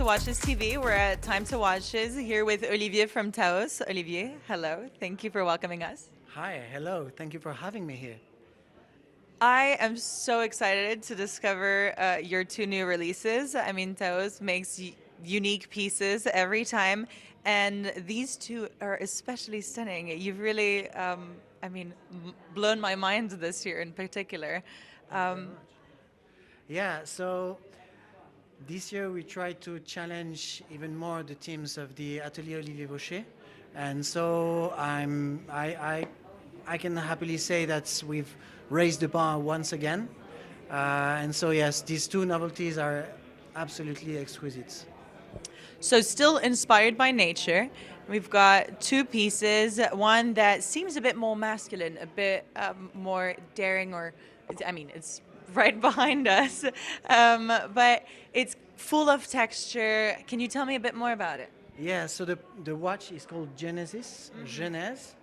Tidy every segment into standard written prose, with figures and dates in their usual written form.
Watches TV. We're at Time to Watches here with Olivier from TAOS. Olivier, hello. Thank you for welcoming us. Hi, hello. Thank you for having me here. I am so excited to discover your two new releases. I mean, TAOS makes unique pieces every time, and these two are especially stunning. You've really, blown my mind this year in particular. Thank you very much. Yeah, so this year we tried to challenge even more the teams of the Atelier Olivier Vaucher. And so I can happily say that we've raised the bar once again. And so yes, these two novelties are absolutely exquisite. So, still inspired by nature, we've got two pieces. One that seems a bit more masculine, a bit more daring, it's right behind us, but it's full of texture. Can you tell me a bit more about it? Yeah, so the watch is called Genesis, Genèse,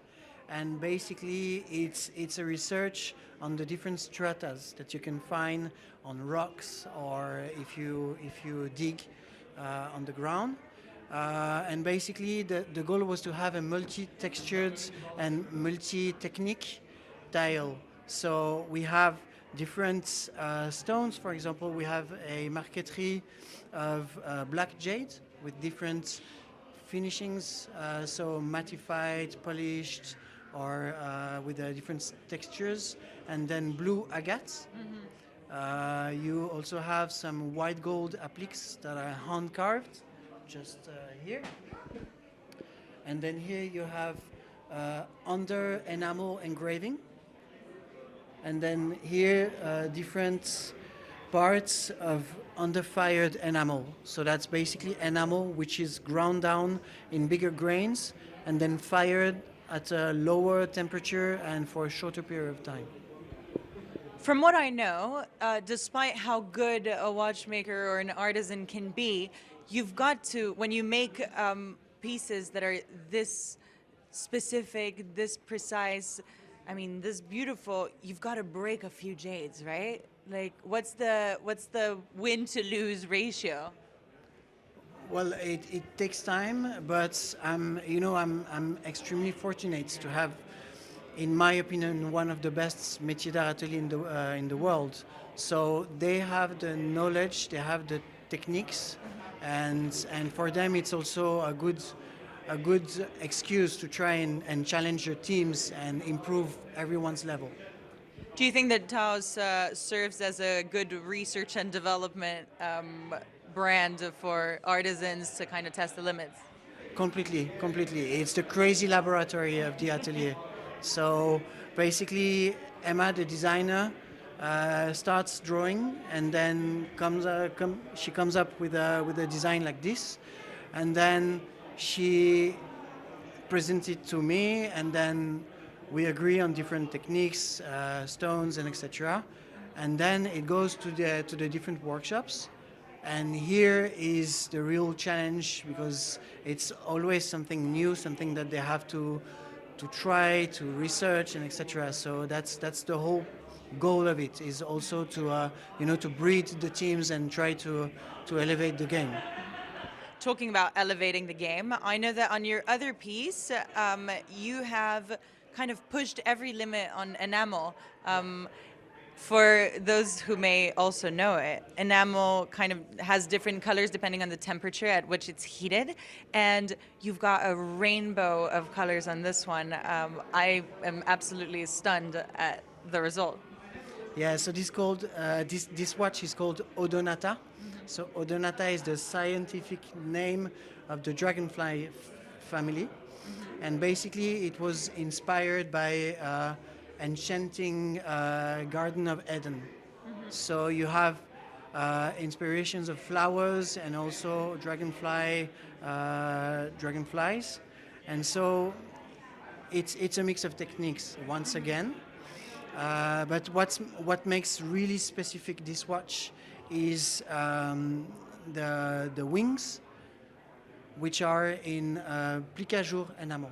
and basically it's a research on the different stratas that you can find on rocks or if you dig on the ground. And basically the goal was to have a multi-textured and multi-technique dial. So we have different stones. For example, we have a marqueterie of black jade with different finishings, so mattified, polished, or with different textures, and then blue agates. You also have some white gold appliques that are hand carved, just here. And then here you have under enamel engraving. And then here different parts of under-fired enamel. So that's basically enamel which is ground down in bigger grains and then fired at a lower temperature and for a shorter period of time. From what I know, despite how good a watchmaker or an artisan can be, you've got to, when you make pieces that are this specific, this precise, this beautiful, you've got to break a few jades, right? Like, what's the win to lose ratio? Well, it takes time, but I'm extremely fortunate to have, in my opinion, one of the best métiers d'art atelier in the world. So they have the knowledge, they have the techniques, and for them it's also a good excuse to try and challenge your teams and improve everyone's level. Do you think that TAOS serves as a good research and development brand for artisans to kind of test the limits? Completely, completely. It's the crazy laboratory of the atelier. So basically, Emma, the designer, starts drawing, and then she comes up with a design like this, and then she presents it to me, and then we agree on different techniques, stones, and etc. And then it goes to the different workshops. And here is the real challenge because it's always something new, something that they have to try, to research, and etc. So that's the whole goal of it, is also to breed the teams and try to elevate the game. Talking about elevating the game, I know that on your other piece, you have kind of pushed every limit on enamel. For those who may also know it, enamel kind of has different colors depending on the temperature at which it's heated, and you've got a rainbow of colors on this one. I am absolutely stunned at the result. Yeah, so this watch is called Odonata. So Odonata is the scientific name of the dragonfly family, and basically it was inspired by enchanting Garden of Eden. So you have inspirations of flowers and also dragonflies, and so it's a mix of techniques once again. But what makes really specific this watch is the wings, which are in plique à jour enamel.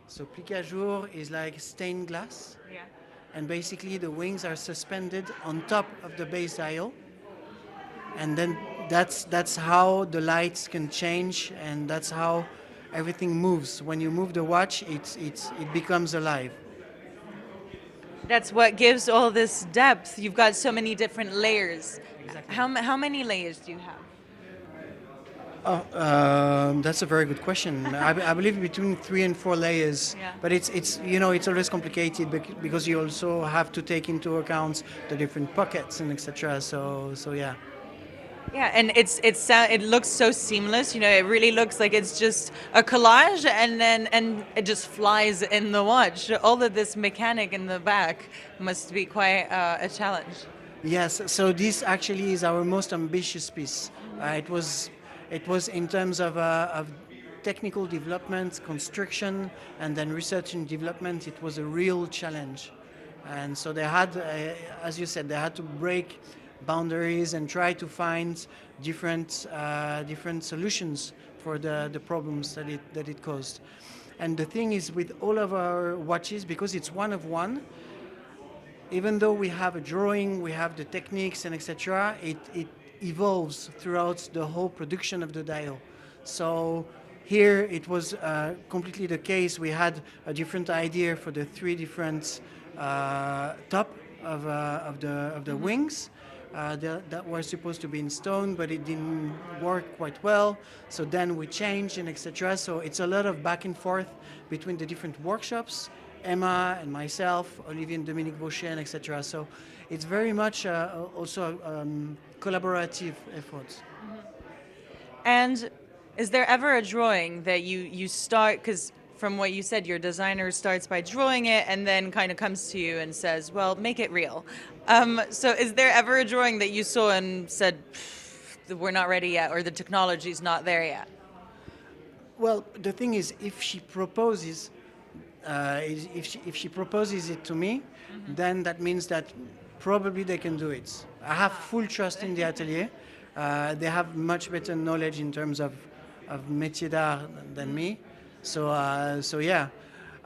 So plique à jour is like stained glass, Yeah. and basically the wings are suspended on top of the base dial, and then that's how the lights can change, and that's how everything moves. When you move the watch, it becomes alive. That's what gives all this depth. You've got so many different layers. Exactly. How many layers do you have? That's a very good question. I believe between 3 and 4 layers, Yeah. but it's it's always complicated because you also have to take into account the different pockets and etc. So yeah. Yeah, and it looks so seamless. You know, it really looks like it's just a collage, and it just flies in the watch. All of this mechanic in the back must be quite a challenge. Yes, so this actually is our most ambitious piece. It was in terms of technical development, construction, and then research and development. It was a real challenge, and so they had, as you said, they had to break boundaries and try to find different solutions for the problems that it caused. And the thing is, with all of our watches, because it's one of one, even though we have a drawing, we have the techniques and etc., it evolves throughout the whole production of the dial. So here it was completely the case. We had a different idea for the three different top of the wings. That were supposed to be in stone, but it didn't work quite well. So then we changed and etc. So it's a lot of back and forth between the different workshops, Emma and myself, Olivier and Dominique Baucher, and etc. So it's very much also collaborative effort. And is there ever a drawing that you start, because from what you said, your designer starts by drawing it and then kind of comes to you and says, well, make it real. So is there ever a drawing that you saw and said, we're not ready yet, or the technology's not there yet? Well, the thing is, if she proposes, if she proposes it to me, then that means that probably they can do it. I have full trust in the atelier. They have much better knowledge in terms of métiers d'art than me. So yeah,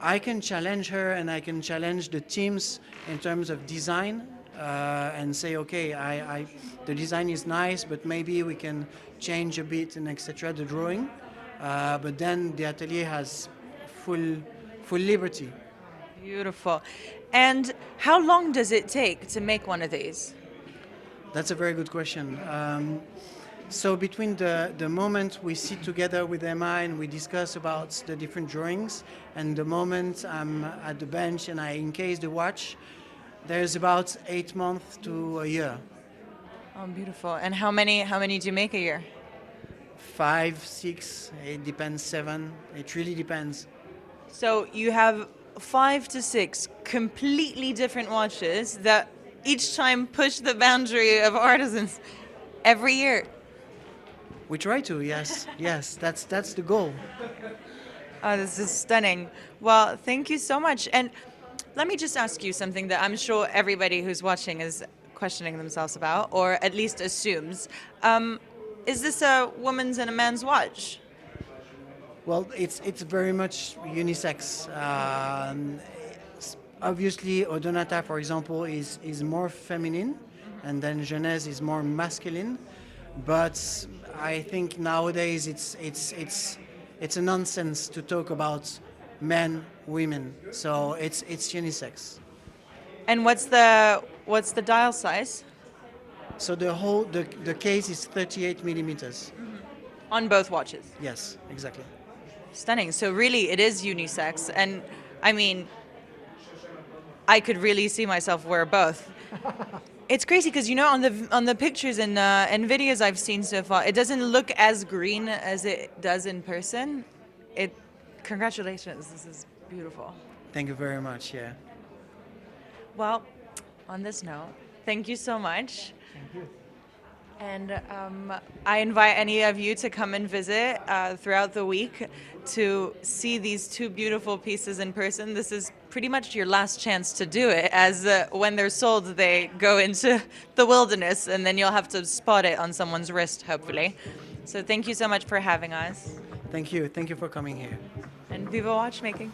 I can challenge her and I can challenge the teams in terms of design and say, okay, the design is nice, but maybe we can change a bit and etc. the drawing. But then the atelier has full liberty. Beautiful. And how long does it take to make one of these? That's a very good question. So between the moment we sit together with Emma and we discuss about the different drawings and the moment I'm at the bench and I encase the watch, there's about 8 months to a year. Oh, beautiful. And how many do you make a year? 5, 6, it depends, 7. It really depends. So you have 5 to 6 completely different watches that each time push the boundary of artisans every year. We try to, yes, yes. That's the goal. Oh, this is stunning. Well, thank you so much. And let me just ask you something that I'm sure everybody who's watching is questioning themselves about, or at least assumes. Is this a woman's and a man's watch? Well, it's very much unisex. Obviously, Odonata, for example, is more feminine, and then Genèse is more masculine. But I think nowadays it's a nonsense to talk about men, women. So it's unisex. And what's the dial size? So the case is 38 millimeters. On both watches. Yes, exactly. Stunning. So really, it is unisex, and I mean, I could really see myself wear both. It's crazy because on the pictures and videos I've seen so far, it doesn't look as green as it does in person. Congratulations. This is beautiful. Thank you very much. Yeah. Well, on this note, thank you so much. Thank you. And I invite any of you to come and visit throughout the week to see these two beautiful pieces in person. This is pretty much your last chance to do it, as when they're sold, they go into the wilderness, and then you'll have to spot it on someone's wrist, hopefully. So thank you so much for having us. Thank you. Thank you for coming here. And viva watchmaking.